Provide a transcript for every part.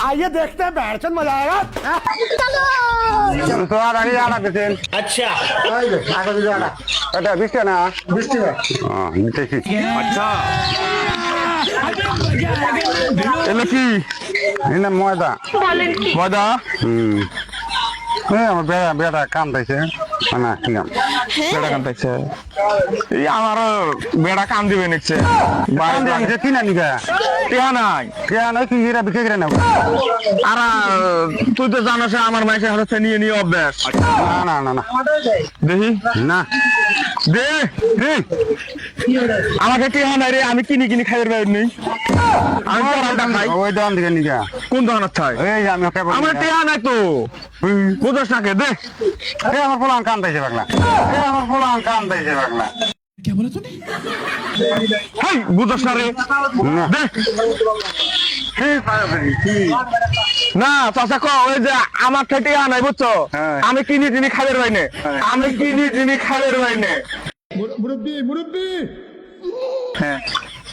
आइए देखते हैं बैठ मजा आएगा। तो आ रही आना देते अच्छा आइए आगे भी जाना এটা 20 টাকা না 20 টাকা হ্যাঁ নিতেছি अच्छा এলো কি এনা ময়দা ময়দা আমার বেটা কান্দাইছে না কিলাম বেড়া কান্দাইছে এই আমার বেড়া কান দিবে নিচ্ছে বাইরে আনছে কিনা নিগা টিয়া নাই কে না কি এরা বিক্রি করে না আর তুই তো জানোস আমার মাইকে হাতে নিয়ে নিয়ে অভ্যাস না না না দেখি না দে দে আমাকে টিয়া নাই রে আমি কিনি কিনি খাইয়ের বাইরে নেই আমি পরাটা খাই ওই দাম দিকে নিগা কোন দোকানত খাই এই আমি ওকে আমার টিয়া নাই তো বুঝছ না কে দে এ আমার পোলান কান্দাইছে বাগলা এ আমার পোলান কান্দাইছে বাগলা হেই বুঝছ না রে না দে না চাচা ক ওই যে আমার খেটে আনাই বুঝছো হ্যাঁ। আমি কিনি কিনি খাবের বাইনে আমি কিনি কিনি খাবের বাইনে হ্যাঁ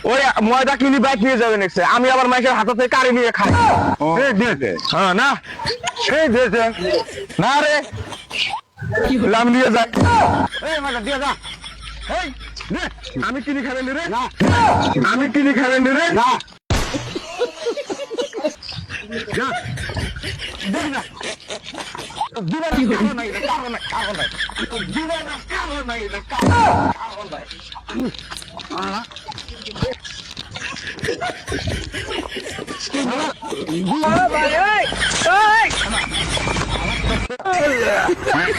ওই ময়দা কিনি বাইক নিয়ে যাবে নেক্সট আমি আবার মাইকের হাতে থেকে কারি নিয়ে খাই এই দিয়েছে হ্যাঁ না এই দিয়েছে না রে আমি নিয়ে যাই এই মাথা দিয়ে যা এই নে, আমি কিনি খাবেন রে না আমি কিনি খাবেন রে না भाई